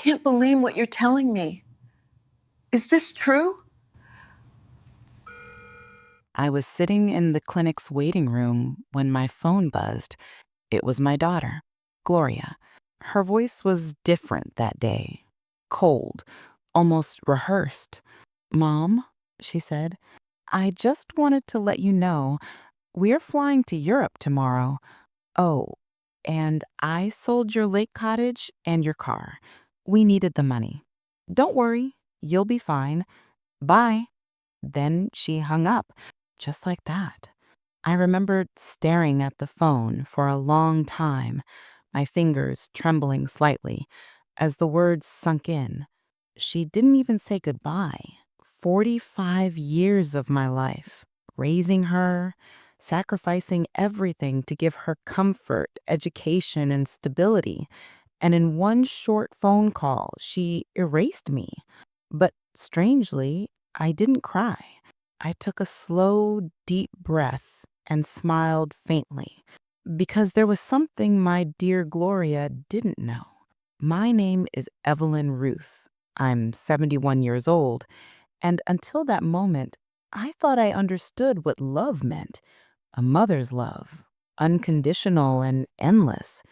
can't believe what you're telling me. Is this true? I was sitting in the clinic's waiting room when my phone buzzed. It was my daughter, Gloria. Her voice was different that day, cold, almost rehearsed. "Mom," she said, "I just wanted to let you know we're flying to Europe tomorrow. Oh, and I sold your lake cottage and your car. We needed the money. Don't worry, you'll be fine. Bye." Then she hung up, just like that. I remembered staring at the phone for a long time, my fingers trembling slightly as the words sunk in. She didn't even say goodbye. 45 years of my life, raising her, sacrificing everything to give her comfort, education, and stability. And in one short phone call, she erased me. But strangely, I didn't cry. I took a slow, deep breath and smiled faintly because there was something my dear Gloria didn't know. My name is Evelyn Ruth. I'm 71 years old, and until that moment, I thought I understood what love meant, a mother's love, unconditional and endless.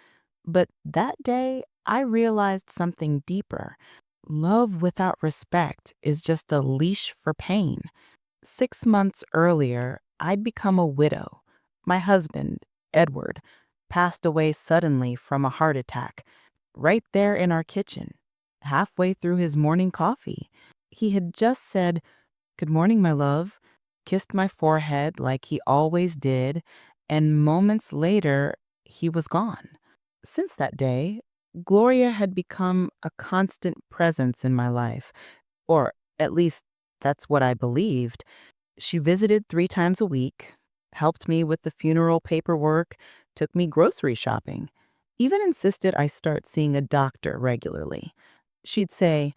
But that day, I realized something deeper. Love without respect is just a leash for pain. 6 months earlier, I'd become a widow. My husband, Edward, passed away suddenly from a heart attack, right there in our kitchen, halfway through his morning coffee. He had just said, "Good morning, my love," kissed my forehead like he always did, and moments later, he was gone. Since that day, Gloria had become a constant presence in my life, or at least that's what I believed. She visited 3 times a week, helped me with the funeral paperwork, took me grocery shopping, even insisted I start seeing a doctor regularly. She'd say,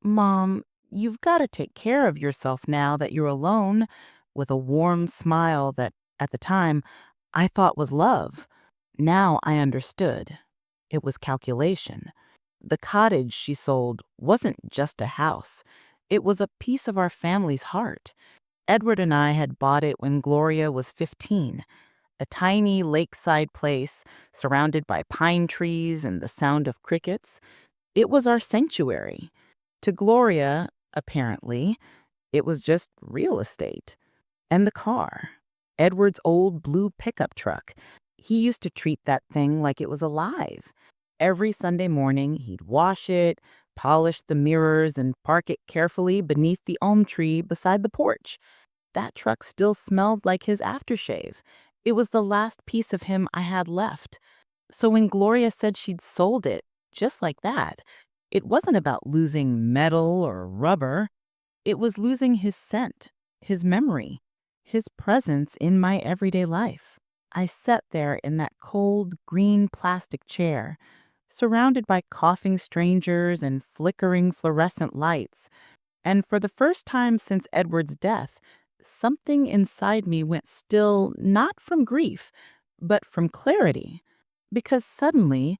"Mom, you've got to take care of yourself now that you're alone," with a warm smile that, at the time, I thought was love. Now I understood. It was calculation. The cottage she sold wasn't just a house, it was a piece of our family's heart. Edward and I had bought it when Gloria was 15, a tiny lakeside place surrounded by pine trees and the sound of crickets. It was our sanctuary. To Gloria, apparently, it was just real estate. And the car, Edward's old blue pickup truck. He used to treat that thing like it was alive. Every Sunday morning, he'd wash it, polish the mirrors, and park it carefully beneath the elm tree beside the porch. That truck still smelled like his aftershave. It was the last piece of him I had left. So when Gloria said she'd sold it, just like that, it wasn't about losing metal or rubber. It was losing his scent, his memory, his presence in my everyday life. I sat there in that cold, green plastic chair, surrounded by coughing strangers and flickering fluorescent lights. And for the first time since Edward's death, something inside me went still, not from grief, but from clarity. Because suddenly,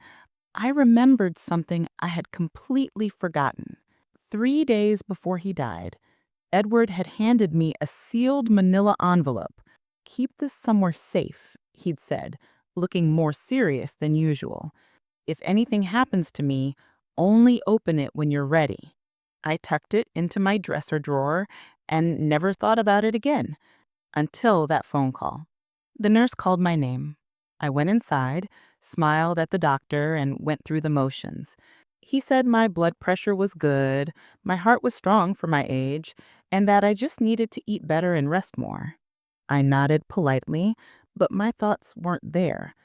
I remembered something I had completely forgotten. 3 days before he died, Edward had handed me a sealed manila envelope. "Keep this somewhere safe," he'd said, looking more serious than usual. "If anything happens to me, only open it when you're ready." I tucked it into my dresser drawer and never thought about it again until that phone call. The nurse called my name. I went inside, smiled at the doctor, and went through the motions. He said my blood pressure was good, my heart was strong for my age, and that I just needed to eat better and rest more. I nodded politely, but my thoughts weren't there.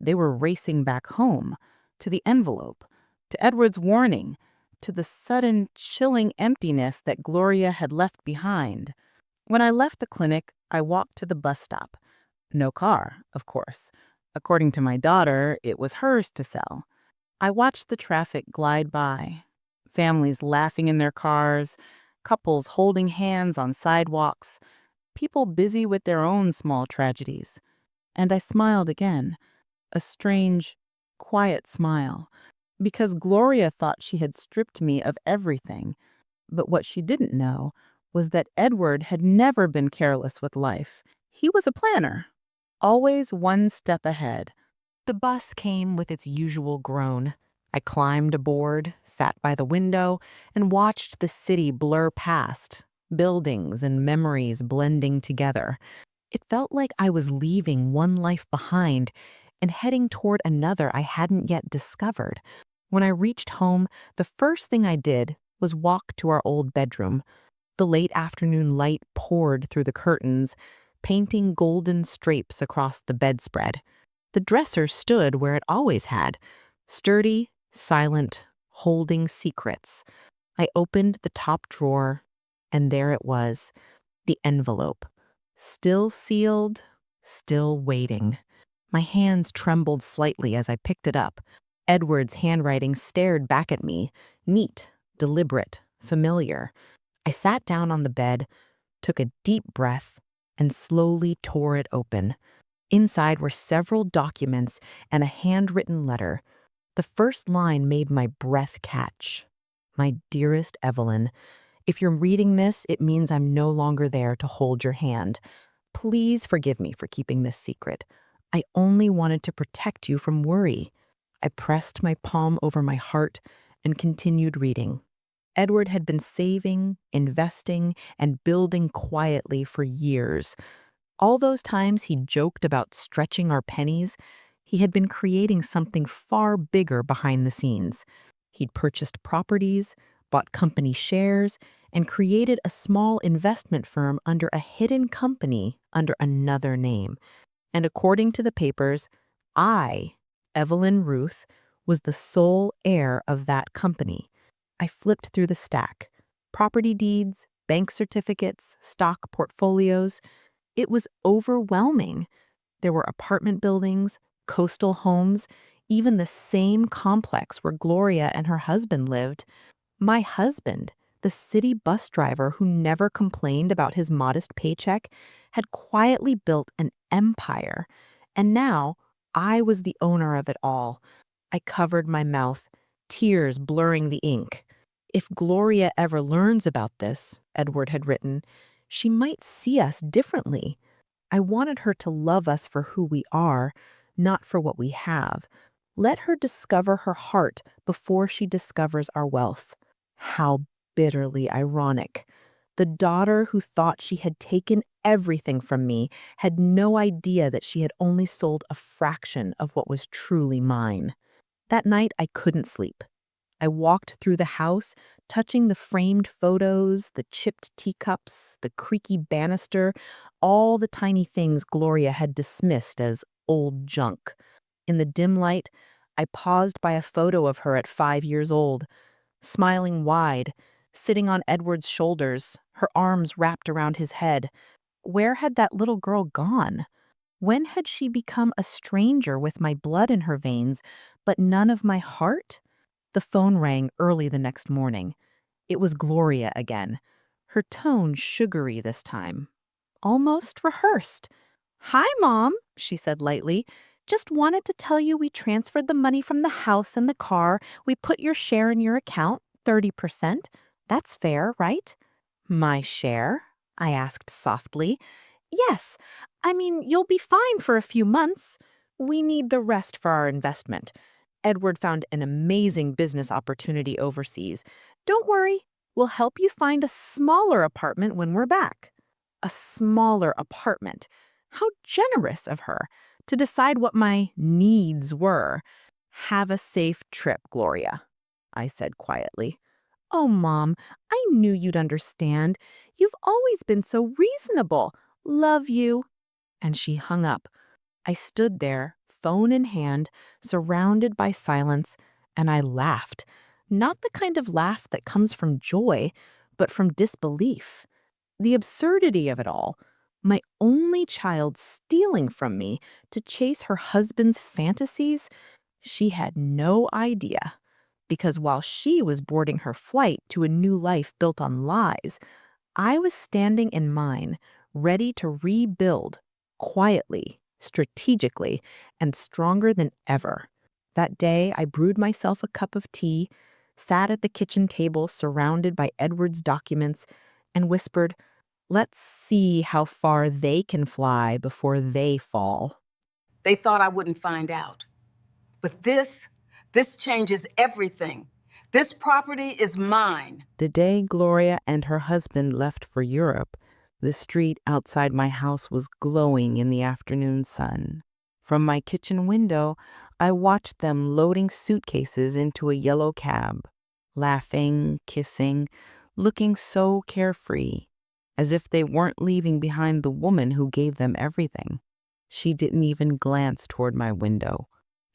They were racing back home, to the envelope, to Edward's warning, to the sudden, chilling emptiness that Gloria had left behind. When I left the clinic, I walked to the bus stop. No car, of course. According to my daughter, it was hers to sell. I watched the traffic glide by. Families laughing in their cars, couples holding hands on sidewalks, people busy with their own small tragedies. And I smiled again, a strange, quiet smile, because Gloria thought she had stripped me of everything. But what she didn't know was that Edward had never been careless with life. He was a planner, always one step ahead. The bus came with its usual groan. I climbed aboard, sat by the window, and watched the city blur past, buildings and memories blending together. It felt like I was leaving one life behind and heading toward another I hadn't yet discovered. When I reached home, the first thing I did was walk to our old bedroom. The late afternoon light poured through the curtains, painting golden strapes across the bedspread. The dresser stood where it always had, sturdy, silent, holding secrets. I opened the top drawer, and there it was, the envelope. Still sealed, still waiting. My hands trembled slightly as I picked it up. Edward's handwriting stared back at me, neat, deliberate, familiar. I sat down on the bed, took a deep breath, and slowly tore it open. Inside were several documents and a handwritten letter. The first line made my breath catch. My dearest Evelyn, if you're reading this, it means I'm no longer there to hold your hand. Please forgive me for keeping this secret. I only wanted to protect you from worry. I pressed my palm over my heart and continued reading. Edward had been saving, investing, and building quietly for years. All those times he joked about stretching our pennies, he had been creating something far bigger behind the scenes. He'd purchased properties, bought company shares, and created a small investment firm under a hidden company under another name. And according to the papers, I, Evelyn Ruth, was the sole heir of that company. I flipped through the stack. Property deeds, bank certificates, stock portfolios. It was overwhelming. There were apartment buildings, coastal homes, even the same complex where Gloria and her husband lived. My husband, the city bus driver who never complained about his modest paycheck, had quietly built an empire. And now I was the owner of it all. I covered my mouth, tears blurring the ink. If Gloria ever learns about this, Edward had written, she might see us differently. I wanted her to love us for who we are, not for what we have. Let her discover her heart before she discovers our wealth. How bitterly ironic. The daughter who thought she had taken everything from me had no idea that she had only sold a fraction of what was truly mine. That night, I couldn't sleep. I walked through the house, touching the framed photos, the chipped teacups, the creaky banister, all the tiny things Gloria had dismissed as old junk. In the dim light, I paused by a photo of her at 5 years old, smiling wide, sitting on Edward's shoulders, her arms wrapped around his head. Where had that little girl gone? When had she become a stranger with my blood in her veins, but none of my heart? The phone rang early the next morning. It was Gloria again, her tone sugary this time, almost rehearsed. "Hi, Mom," she said lightly. "Just wanted to tell you we transferred the money from the house and the car. We put your share in your account, 30%. That's fair, right?" "My share?" I asked softly. "Yes. I mean, you'll be fine for a few months. We need the rest for our investment. Edward found an amazing business opportunity overseas. Don't worry, we'll help you find a smaller apartment when we're back." A smaller apartment. How generous of her to decide what my needs were. "Have a safe trip, Gloria," I said quietly. "Oh, Mom, I knew you'd understand. You've always been so reasonable. Love you." And she hung up. I stood there, phone in hand, surrounded by silence, and I laughed. Not the kind of laugh that comes from joy, but from disbelief. The absurdity of it all. My only child stealing from me to chase her husband's fantasies. She had no idea. Because while she was boarding her flight to a new life built on lies, I was standing in mine, ready to rebuild, quietly, strategically, and stronger than ever. That day, I brewed myself a cup of tea, sat at the kitchen table surrounded by Edward's documents, and whispered, "Let's see how far they can fly before they fall." They thought I wouldn't find out. But this changes everything. This property is mine. The day Gloria and her husband left for Europe, the street outside my house was glowing in the afternoon sun. From my kitchen window, I watched them loading suitcases into a yellow cab, laughing, kissing, looking so carefree, as if they weren't leaving behind the woman who gave them everything. She didn't even glance toward my window,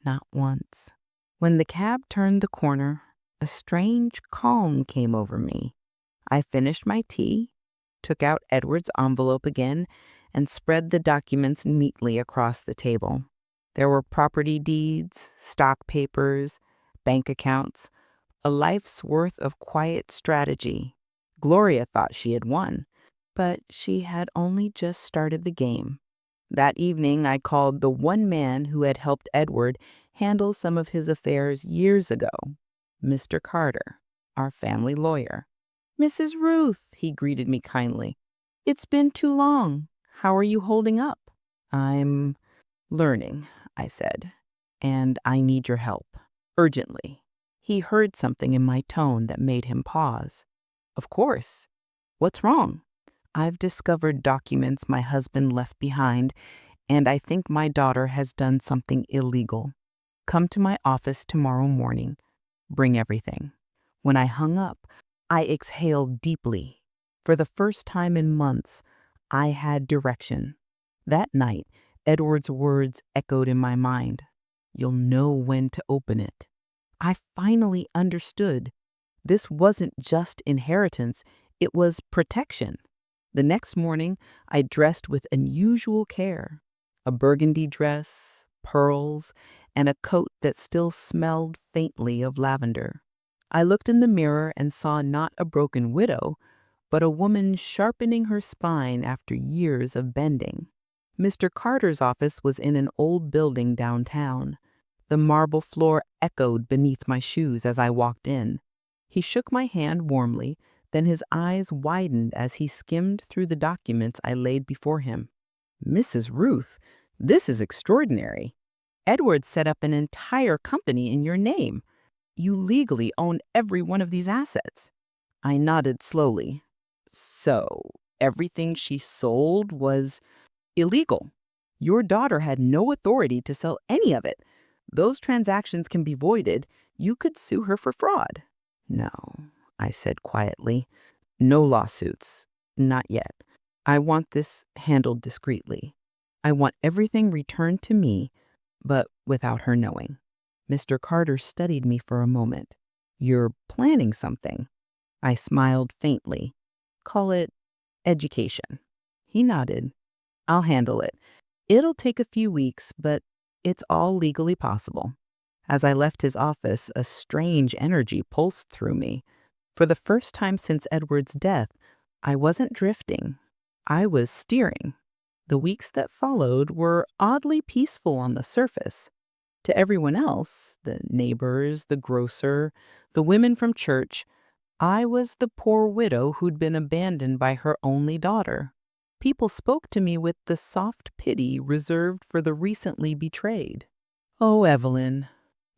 not once. When the cab turned the corner, a strange calm came over me. I finished my tea, took out Edward's envelope again, and spread the documents neatly across the table. There were property deeds, stock papers, bank accounts, a life's worth of quiet strategy. Gloria thought she had won, but she had only just started the game. That evening, I called the one man who had helped Edward handle some of his affairs years ago, Mr. Carter, our family lawyer. "Mrs. Ruth," he greeted me kindly. "It's been too long. How are you holding up?" "I'm learning," I said, "and I need your help, urgently." He heard something in my tone that made him pause. "Of course. What's wrong?" "I've discovered documents my husband left behind, and I think my daughter has done something illegal. Come to my office tomorrow morning. Bring everything." When I hung up, I exhaled deeply. For the first time in months, I had direction. That night, Edward's words echoed in my mind. "You'll know when to open it." I finally understood. This wasn't just inheritance, it was protection. The next morning, I dressed with unusual care. A burgundy dress, pearls, and a coat that still smelled faintly of lavender. I looked in the mirror and saw not a broken widow, but a woman sharpening her spine after years of bending. Mr. Carter's office was in an old building downtown. The marble floor echoed beneath my shoes as I walked in. He shook my hand warmly, then his eyes widened as he skimmed through the documents I laid before him. "Mrs. Ruth, this is extraordinary. Edward set up an entire company in your name. You legally own every one of these assets." I nodded slowly. "So, everything she sold was illegal. Your daughter had no authority to sell any of it. Those transactions can be voided. You could sue her for fraud." "No," I said quietly. "No lawsuits. Not yet. I want this handled discreetly. I want everything returned to me, but without her knowing." Mr. Carter studied me for a moment. "You're planning something?" I smiled faintly. "Call it education." He nodded. "I'll handle it. It'll take a few weeks, but it's all legally possible." As I left his office, a strange energy pulsed through me. For the first time since Edward's death, I wasn't drifting. I was steering. The weeks that followed were oddly peaceful on the surface. To everyone else, the neighbors, the grocer, the women from church, I was the poor widow who'd been abandoned by her only daughter. People spoke to me with the soft pity reserved for the recently betrayed. "Oh, Evelyn,"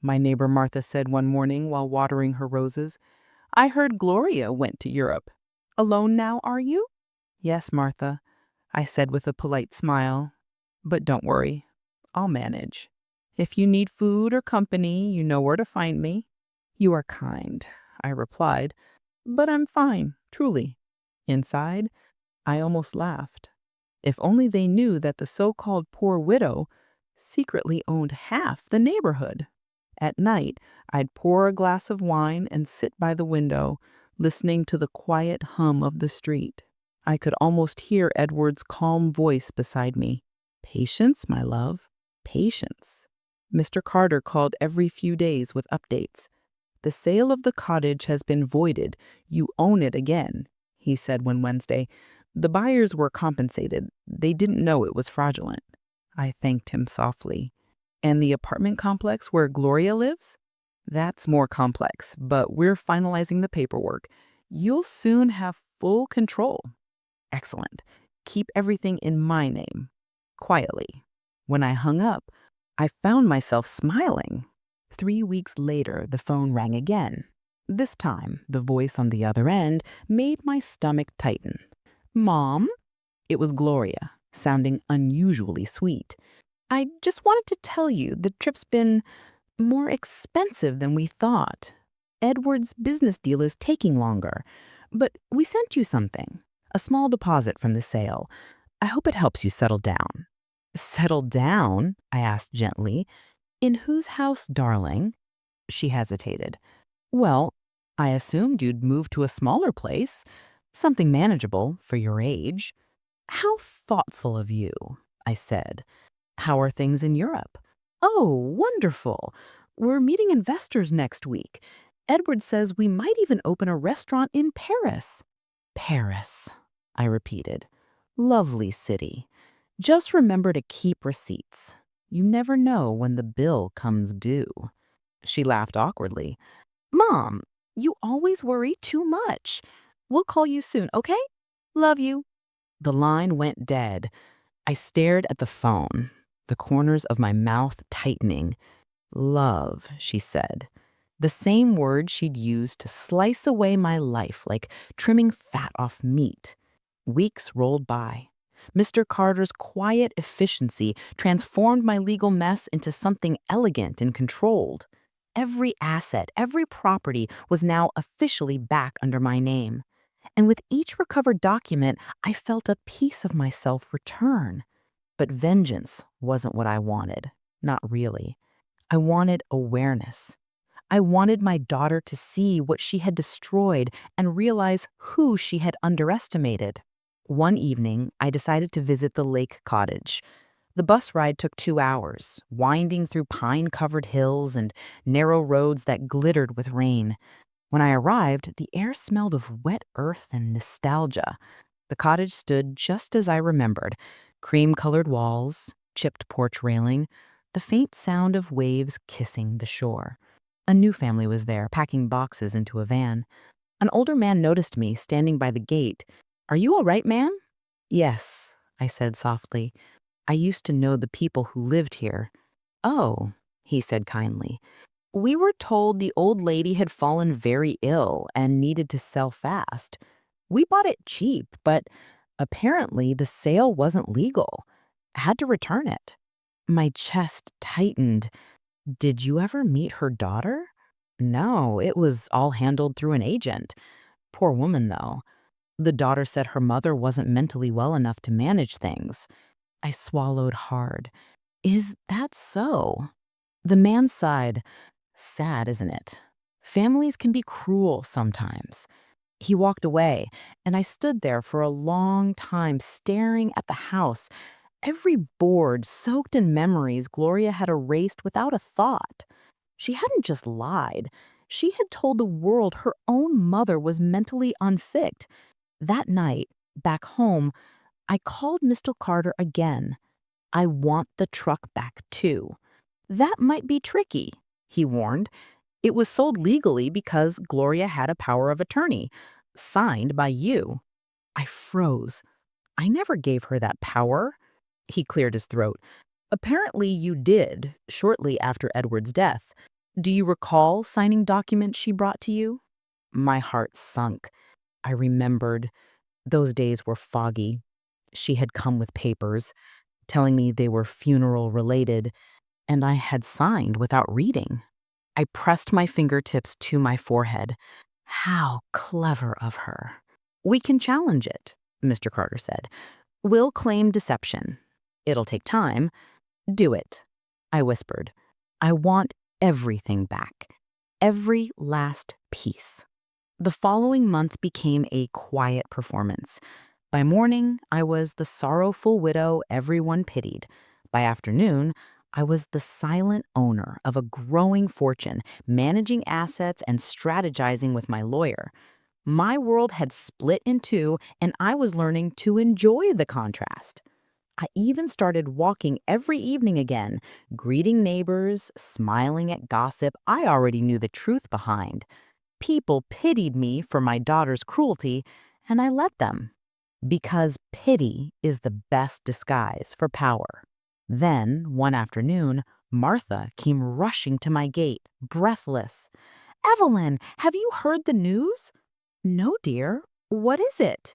my neighbor Martha said one morning while watering her roses, "I heard Gloria went to Europe. Alone now, are you?" "Yes, Martha," I said with a polite smile. "But don't worry, I'll manage. If you need food or company, you know where to find me." "You are kind," I replied, "but I'm fine, truly." Inside, I almost laughed. If only they knew that the so-called poor widow secretly owned half the neighborhood. At night, I'd pour a glass of wine and sit by the window, listening to the quiet hum of the street. I could almost hear Edward's calm voice beside me. "Patience, my love, patience." Mr. Carter called every few days with updates. "The sale of the cottage has been voided. You own it again," he said one Wednesday. "The buyers were compensated. They didn't know it was fraudulent." I thanked him softly. And the apartment complex where Gloria lives? That's more complex, but we're finalizing the paperwork. You'll soon have full control. Excellent. Keep everything in my name. Quietly. When I hung up, I found myself smiling. 3 weeks later, the phone rang again. This time, the voice on the other end made my stomach tighten. Mom? It was Gloria, sounding unusually sweet. I just wanted to tell you the trip's been more expensive than we thought. Edward's business deal is taking longer, but we sent you something, a small deposit from the sale. I hope it helps you settle down. Settle down? I asked gently. In whose house, darling? She hesitated. Well, I assumed you'd move to a smaller place, something manageable for your age. How thoughtful of you, I said. How are things in Europe? Oh, wonderful. We're meeting investors next week. Edward says we might even open a restaurant in Paris. Paris, I repeated. Lovely city. Just remember to keep receipts. You never know when the bill comes due. She laughed awkwardly. Mom, you always worry too much. We'll call you soon, okay? Love you. The line went dead. I stared at the phone, the corners of my mouth tightening. Love, she said. The same word she'd used to slice away my life like trimming fat off meat. Weeks rolled by. Mr. Carter's quiet efficiency transformed my legal mess into something elegant and controlled. Every asset, every property was now officially back under my name. And with each recovered document, I felt a piece of myself return. But vengeance wasn't what I wanted. Not really. I wanted awareness. I wanted my daughter to see what she had destroyed and realize who she had underestimated. One evening, I decided to visit the lake cottage. The bus ride took 2 hours, winding through pine-covered hills and narrow roads that glittered with rain. When I arrived, the air smelled of wet earth and nostalgia. The cottage stood just as I remembered. Cream-colored walls, chipped porch railing, the faint sound of waves kissing the shore. A new family was there, packing boxes into a van. An older man noticed me standing by the gate. Are you all right, ma'am? Yes, I said softly. I used to know the people who lived here. Oh, he said kindly. We were told the old lady had fallen very ill and needed to sell fast. We bought it cheap, but apparently the sale wasn't legal. I had to return it. My chest tightened. Did you ever meet her daughter? No, it was all handled through an agent. Poor woman, though. The daughter said her mother wasn't mentally well enough to manage things. I swallowed hard. Is that so? The man sighed. Sad, isn't it? Families can be cruel sometimes. He walked away, and I stood there for a long time staring at the house, every board soaked in memories Gloria had erased without a thought. She hadn't just lied. She had told the world her own mother was mentally unfit. That night, back home, I called Mr. Carter again. I want the truck back too. That might be tricky, he warned. It was sold legally because Gloria had a power of attorney, signed by you. I froze. I never gave her that power. He cleared his throat. Apparently you did, shortly after Edward's death. Do you recall signing documents she brought to you? My heart sunk. I remembered. Those days were foggy. She had come with papers, telling me they were funeral related, and I had signed without reading. I pressed my fingertips to my forehead. How clever of her. We can challenge it, Mr. Carter said. We'll claim deception. It'll take time. Do it, I whispered. I want everything back. Every last piece. The following month became a quiet performance. By morning, I was the sorrowful widow everyone pitied. By afternoon, I was the silent owner of a growing fortune, managing assets and strategizing with my lawyer. My world had split in two, and I was learning to enjoy the contrast. I even started walking every evening again, greeting neighbors, smiling at gossip I already knew the truth behind. People pitied me for my daughter's cruelty, and I let them. Because pity is the best disguise for power. Then, one afternoon, Martha came rushing to my gate, breathless. "Evelyn, have you heard the news?" "No, dear. What is it?"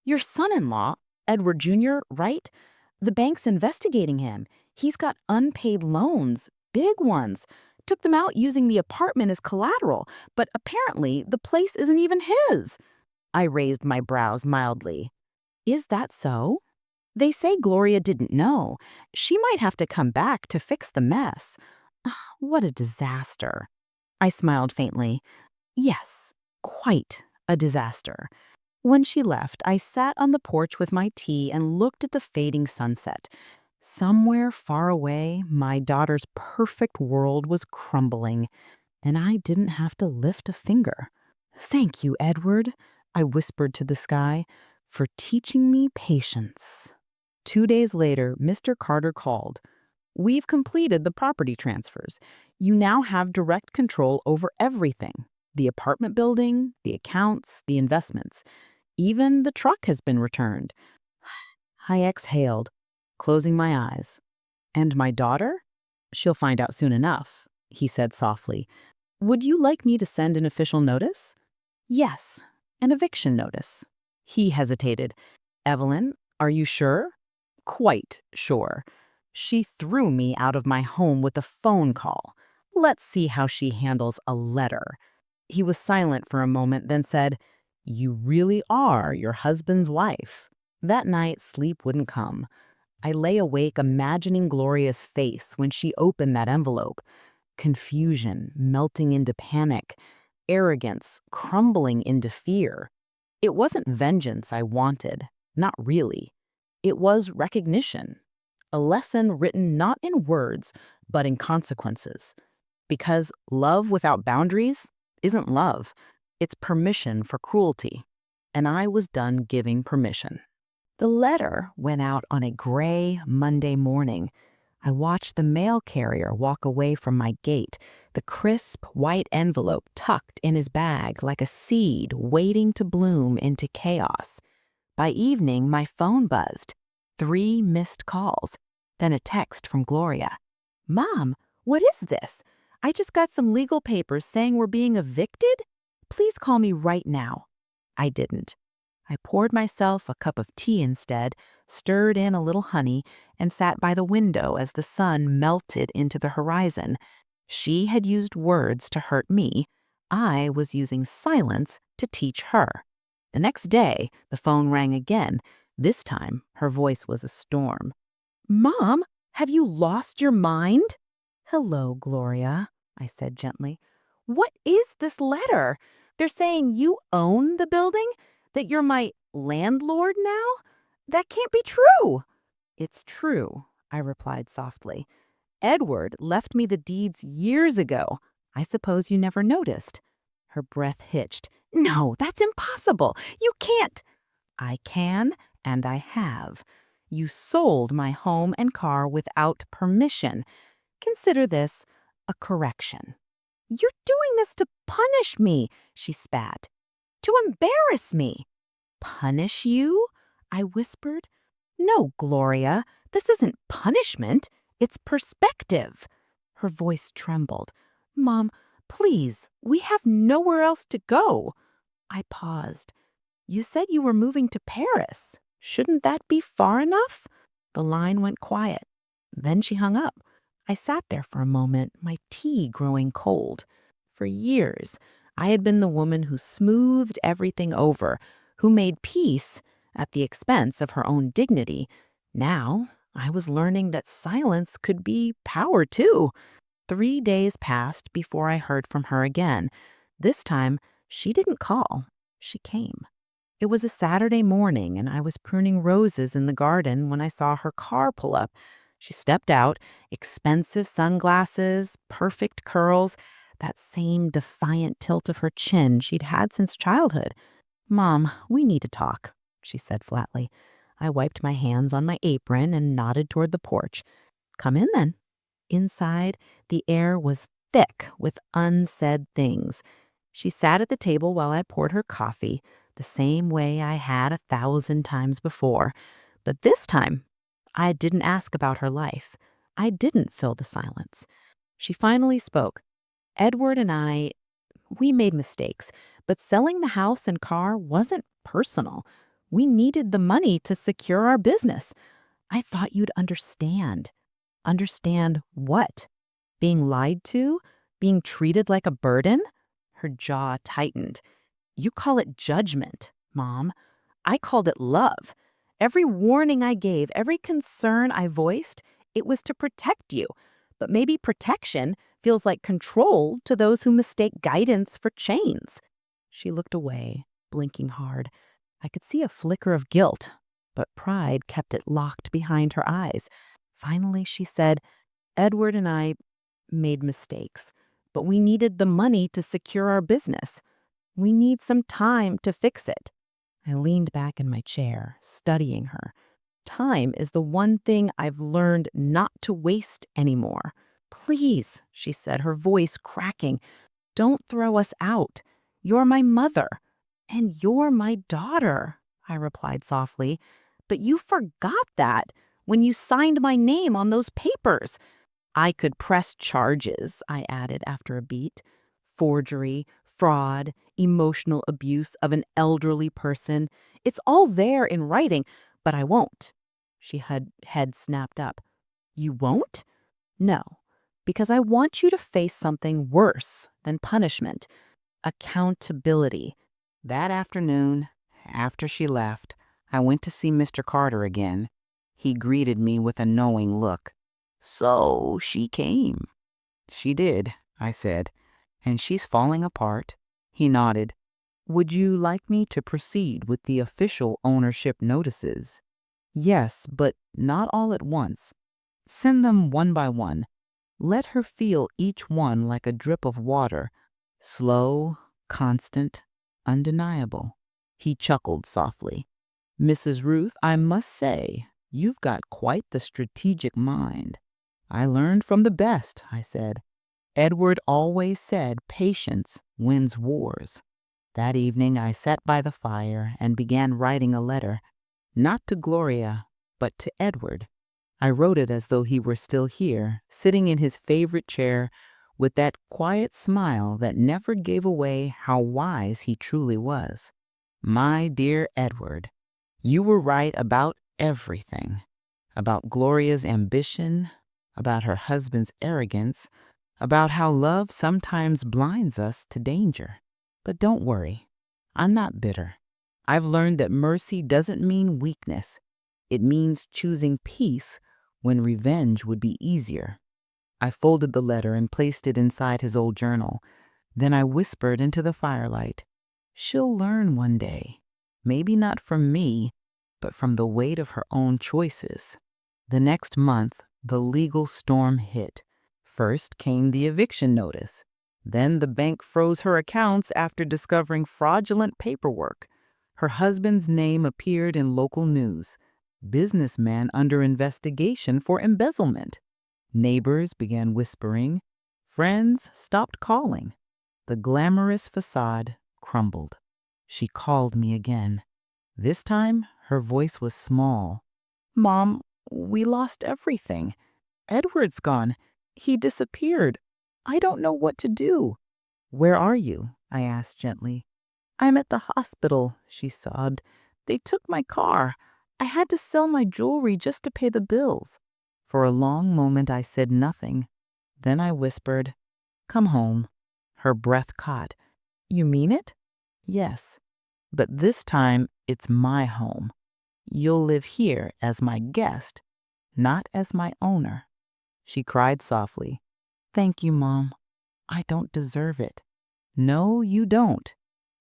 "Your son-in-law, Edward Jr., right? The bank's investigating him. He's got unpaid loans, big ones. Took them out using the apartment as collateral, but apparently the place isn't even his." I raised my brows mildly. "Is that so?" "They say Gloria didn't know. She might have to come back to fix the mess." What a disaster. I smiled faintly. Yes, quite a disaster. When she left, I sat on the porch with my tea and looked at the fading sunset. Somewhere far away, my daughter's perfect world was crumbling, and I didn't have to lift a finger. "Thank you, Edward," I whispered to the sky, "for teaching me patience." 2 days later, Mr. Carter called. "We've completed the property transfers. You now have direct control over everything. The apartment building, the accounts, the investments. Even the truck has been returned." I exhaled, closing my eyes. "And my daughter? She'll find out soon enough," he said softly. "Would you like me to send an official notice?" "Yes, an eviction notice." He hesitated. "Evelyn, are you sure?" "Quite sure. She threw me out of my home with a phone call. Let's see how she handles a letter." He was silent for a moment, then said, "You really are your husband's wife." That night, sleep wouldn't come. I lay awake imagining Gloria's face when she opened that envelope. Confusion melting into panic, arrogance crumbling into fear. It wasn't vengeance I wanted, not really. It was recognition. A lesson written not in words, but in consequences. Because love without boundaries isn't love. It's permission for cruelty. And I was done giving permission. The letter went out on a gray Monday morning. I watched the mail carrier walk away from my gate, the crisp white envelope tucked in his bag like a seed waiting to bloom into chaos. By evening, my phone buzzed. 3 missed calls, then a text from Gloria. "Mom, what is this? I just got some legal papers saying we're being evicted. Please call me right now." I didn't. I poured myself a cup of tea instead, stirred in a little honey, and sat by the window as the sun melted into the horizon. She had used words to hurt me. I was using silence to teach her. The next day, the phone rang again. This time, her voice was a storm. "Mom, have you lost your mind?" "Hello, Gloria," I said gently. "What is this letter? They're saying you own the building? That you're my landlord now? That can't be true." "It's true," I replied softly. "Edward left me the deeds years ago. I suppose you never noticed." Her breath hitched. "No, that's impossible. You can't." "I can, and I have. You sold my home and car without permission. Consider this a correction." "You're doing this to punish me," she spat. "To embarrass me." "Punish you?" I whispered. "No, Gloria, this isn't punishment. It's perspective." Her voice trembled. "Mom, please, we have nowhere else to go." I paused. "You said you were moving to Paris. Shouldn't that be far enough?" The line went quiet. Then she hung up. I sat there for a moment, my tea growing cold. For years, I had been the woman who smoothed everything over, who made peace at the expense of her own dignity. Now, I was learning that silence could be power too. 3 days passed before I heard from her again. This time, she didn't call. She came. It was a Saturday morning, and I was pruning roses in the garden when I saw her car pull up. She stepped out, expensive sunglasses, perfect curls, that same defiant tilt of her chin she'd had since childhood. "Mom, we need to talk," she said flatly. I wiped my hands on my apron and nodded toward the porch. Come in then. Inside, the air was thick with unsaid things. She sat at the table while I poured her coffee, the same way I had 1,000 times before. But this time, I didn't ask about her life. I didn't fill the silence. She finally spoke. Edward and we made mistakes, but selling the house and car wasn't personal. We needed the money to secure our business. I thought you'd understand. Understand what? Being lied to? Being treated like a burden? Her jaw tightened. You call it judgment, Mom. I called it love. Every warning I gave, every concern I voiced, it was to protect you. But maybe protection feels like control to those who mistake guidance for chains. She looked away, blinking hard. I could see a flicker of guilt, but pride kept it locked behind her eyes. Finally, she said, Edward and I made mistakes, but we needed the money to secure our business. We need some time to fix it. I leaned back in my chair, studying her. Time is the one thing I've learned not to waste anymore. Please, she said, her voice cracking, don't throw us out. You're my mother. And you're my daughter, I replied softly. But you forgot that when you signed my name on those papers. I could press charges, I added after a beat. Forgery, fraud, emotional abuse of an elderly person. It's all there in writing, but I won't. She had head snapped up. You won't? No, because I want you to face something worse than punishment. Accountability. That afternoon, after she left, I went to see Mr. Carter again. He greeted me with a knowing look. So she came. She did, I said. And she's falling apart. He nodded. Would you like me to proceed with the official ownership notices? Yes, but not all at once. Send them one by one. Let her feel each one like a drip of water. Slow, constant, undeniable. He chuckled softly. Mrs. Ruth, I must say, you've got quite the strategic mind. I learned from the best, I said. Edward always said patience wins wars. That evening I sat by the fire and began writing a letter, not to Gloria, but to Edward. I wrote it as though he were still here, sitting in his favorite chair, with that quiet smile that never gave away how wise he truly was. My dear Edward, you were right about everything. About Gloria's ambition, about her husband's arrogance, about how love sometimes blinds us to danger. But don't worry, I'm not bitter. I've learned that mercy doesn't mean weakness. It means choosing peace when revenge would be easier. I folded the letter and placed it inside his old journal. Then I whispered into the firelight, she'll learn one day, maybe not from me, but from the weight of her own choices. The next month, the legal storm hit. First came the eviction notice. Then the bank froze her accounts after discovering fraudulent paperwork. Her husband's name appeared in local news. Businessman under investigation for embezzlement. Neighbors began whispering. Friends stopped calling. The glamorous facade crumbled. She called me again. This time, her voice was small. Mom, we lost everything. Edward's gone. He disappeared. I don't know what to do. Where are you? I asked gently. I'm at the hospital, she sobbed. They took my car. I had to sell my jewelry just to pay the bills. For a long moment I said nothing. Then I whispered, come home. Her breath caught. You mean it? Yes. But this time it's my home. You'll live here as my guest, not as my owner. She cried softly. Thank you, Mom. I don't deserve it. No, you don't.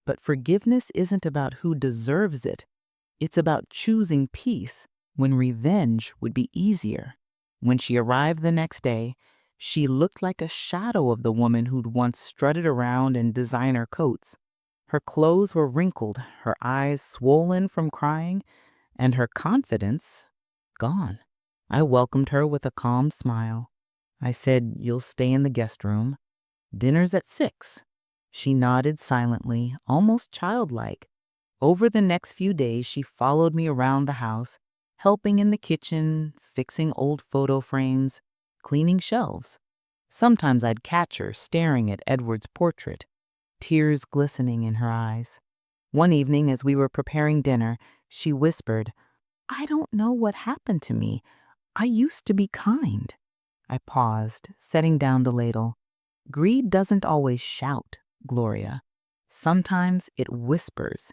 But forgiveness isn't about who deserves it. It's about choosing peace when revenge would be easier. When she arrived the next day, she looked like a shadow of the woman who'd once strutted around in designer coats. Her clothes were wrinkled, her eyes swollen from crying, and her confidence gone. I welcomed her with a calm smile. I said, "You'll stay in the guest room. Dinner's at 6." She nodded silently, almost childlike. Over the next few days, she followed me around the house, helping in the kitchen, fixing old photo frames, cleaning shelves. Sometimes I'd catch her staring at Edward's portrait, tears glistening in her eyes. One evening, as we were preparing dinner, she whispered, "I don't know what happened to me. I used to be kind." I paused, setting down the ladle. Greed doesn't always shout, Gloria. Sometimes it whispers,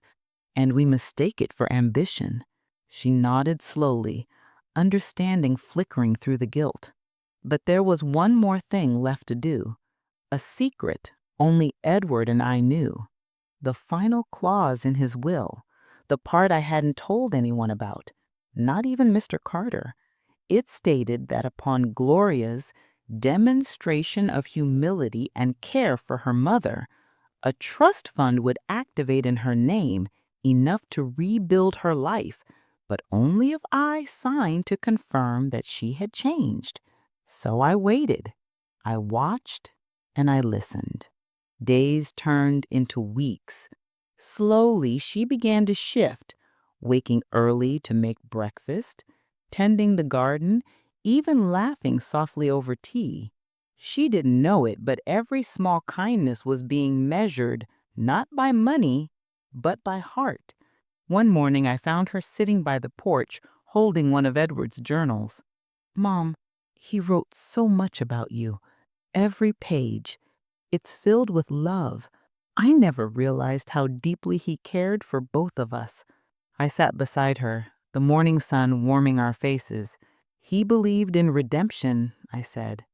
and we mistake it for ambition. She nodded slowly, understanding flickering through the guilt. But there was one more thing left to do, a secret only Edward and I knew. The final clause in his will, the part I hadn't told anyone about, not even Mr. Carter. It stated that upon Gloria's demonstration of humility and care for her mother, a trust fund would activate in her name enough to rebuild her life, but only if I signed to confirm that she had changed. So I waited. I watched and I listened. Days turned into weeks. Slowly, she began to shift, waking early to make breakfast, tending the garden, even laughing softly over tea. She didn't know it, but every small kindness was being measured not by money, but by heart. One morning, I found her sitting by the porch, holding one of Edward's journals. "Mom, he wrote so much about you. Every page. It's filled with love. I never realized how deeply he cared for both of us." I sat beside her, the morning sun warming our faces. "He believed in redemption," I said,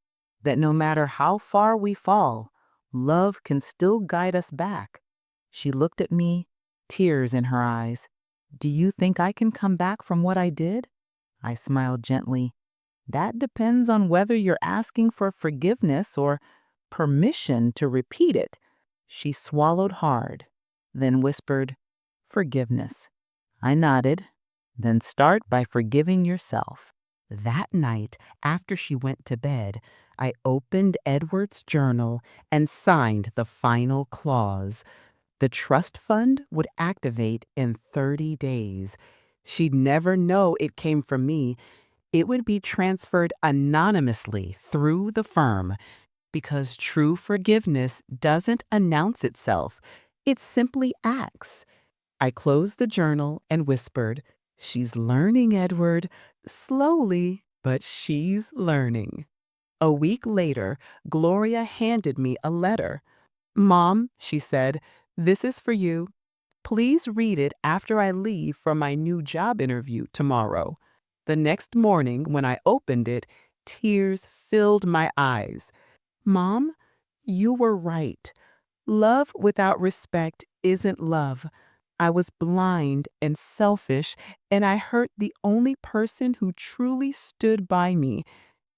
"that no matter how far we fall, love can still guide us back." She looked at me, tears in her eyes. "Do you think I can come back from what I did?" I smiled gently. "That depends on whether you're asking for forgiveness or permission to repeat it." She swallowed hard, then whispered, "Forgiveness." I nodded. "Then start by forgiving yourself." That night, after she went to bed, I opened Edward's journal and signed the final clause. The trust fund would activate in 30 days. She'd never know it came from me. It would be transferred anonymously through the firm, because true forgiveness doesn't announce itself. It simply acts. I closed the journal and whispered, "She's learning, Edward. Slowly, but she's learning." A week later, Gloria handed me a letter. "Mom," she said, "this is for you. Please read it after I leave for my new job interview tomorrow." The next morning, when I opened it, tears filled my eyes. "Mom, you were right. Love without respect isn't love. I was blind and selfish, and I hurt the only person who truly stood by me.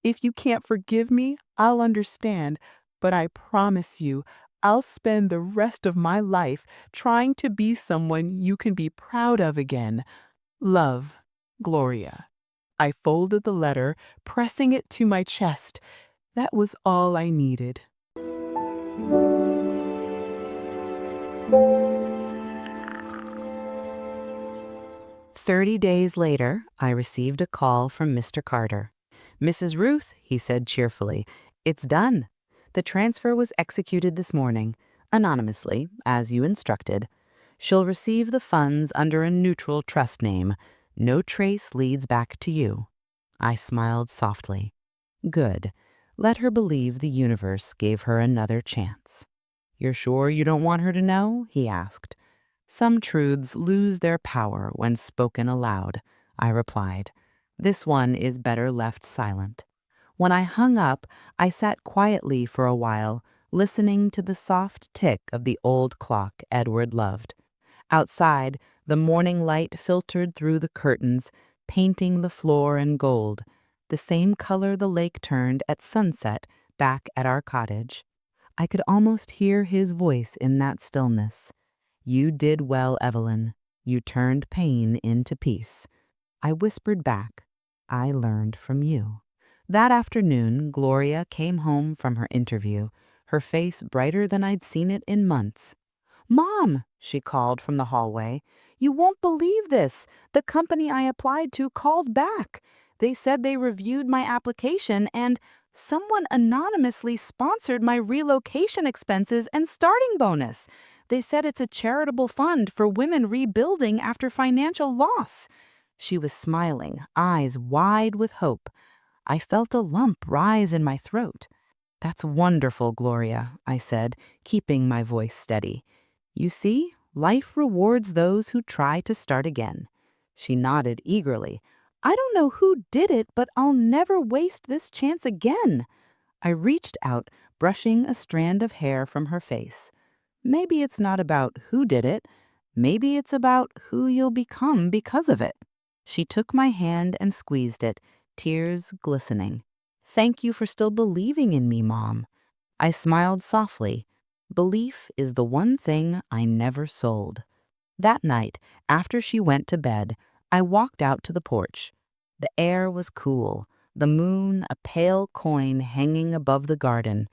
If you can't forgive me, I'll understand, but I promise you, I'll spend the rest of my life trying to be someone you can be proud of again. Love, Gloria." I folded the letter, pressing it to my chest. That was all I needed. 30 days later, I received a call from Mr. Carter. "Mrs. Ruth," he said cheerfully, "it's done. The transfer was executed this morning, anonymously, as you instructed. She'll receive the funds under a neutral trust name. No trace leads back to you." I smiled softly. Good. Let her believe the universe gave her another chance. "You're sure you don't want her to know?" he asked. "Some truths lose their power when spoken aloud," I replied. "This one is better left silent." When I hung up, I sat quietly for a while, listening to the soft tick of the old clock Edward loved. Outside, the morning light filtered through the curtains, painting the floor in gold, the same color the lake turned at sunset back at our cottage. I could almost hear his voice in that stillness. "You did well, Evelyn. You turned pain into peace." I whispered back, "I learned from you." That afternoon, Gloria came home from her interview, her face brighter than I'd seen it in months. "Mom," she called from the hallway, "you won't believe this. The company I applied to called back. They said they reviewed my application and someone anonymously sponsored my relocation expenses and starting bonus. They said it's a charitable fund for women rebuilding after financial loss." She was smiling, eyes wide with hope. I felt a lump rise in my throat. "That's wonderful, Gloria," I said, keeping my voice steady. "You see, life rewards those who try to start again." She nodded eagerly. "I don't know who did it, but I'll never waste this chance again." I reached out, brushing a strand of hair from her face. "Maybe it's not about who did it. Maybe it's about who you'll become because of it." She took my hand and squeezed it, tears glistening. "Thank you for still believing in me, Mom." I smiled softly. Belief is the one thing I never sold. That night, after she went to bed, I walked out to the porch. The air was cool, the moon a pale coin hanging above the garden.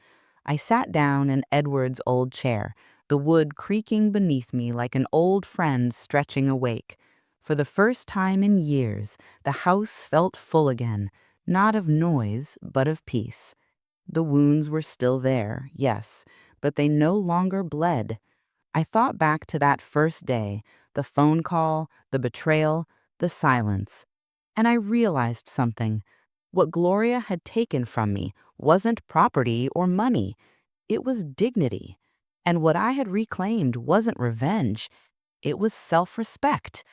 I sat down in Edward's old chair, the wood creaking beneath me like an old friend stretching awake. For the first time in years, the house felt full again, not of noise, but of peace. The wounds were still there, yes, but they no longer bled. I thought back to that first day, the phone call, the betrayal, the silence. And I realized something. What Gloria had taken from me wasn't property or money. It was dignity. And what I had reclaimed wasn't revenge. It was self-respect.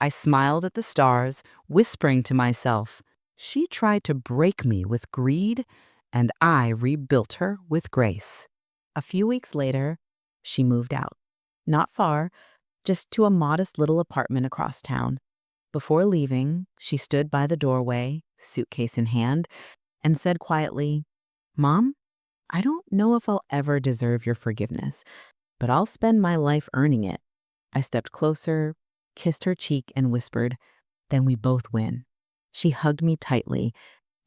I smiled at the stars, whispering to myself, "She tried to break me with greed, and I rebuilt her with grace." A few weeks later, she moved out. Not far, just to a modest little apartment across town. Before leaving, she stood by the doorway, suitcase in hand, and said quietly, "Mom, I don't know if I'll ever deserve your forgiveness, but I'll spend my life earning it." I stepped closer, kissed her cheek, and whispered, "Then we both win." She hugged me tightly,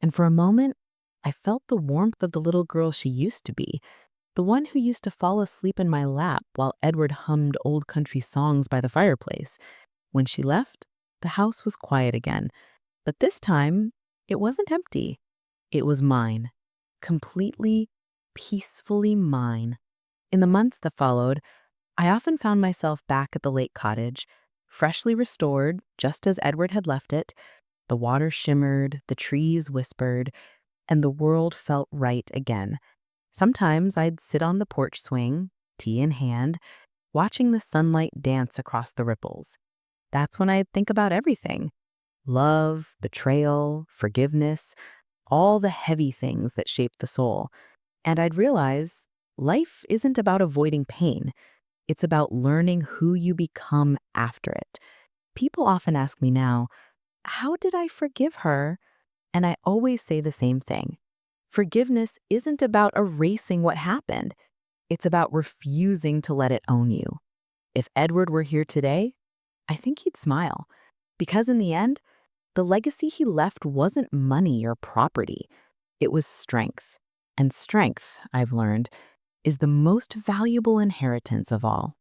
and for a moment, I felt the warmth of the little girl she used to be, the one who used to fall asleep in my lap while Edward hummed old country songs by the fireplace. When she left, the house was quiet again, but this time, it wasn't empty. It was mine, completely, peacefully mine. In the months that followed, I often found myself back at the lake cottage, freshly restored, just as Edward had left it. The water shimmered, the trees whispered, and the world felt right again. Sometimes I'd sit on the porch swing, tea in hand, watching the sunlight dance across the ripples. That's when I'd think about everything: love, betrayal, forgiveness, all the heavy things that shape the soul. And I'd realize life isn't about avoiding pain. It's about learning who you become after it. People often ask me now, how did I forgive her? And I always say the same thing. Forgiveness isn't about erasing what happened. It's about refusing to let it own you. If Edward were here today, I think he'd smile. Because in the end, the legacy he left wasn't money or property. It was strength. And strength, I've learned, is the most valuable inheritance of all.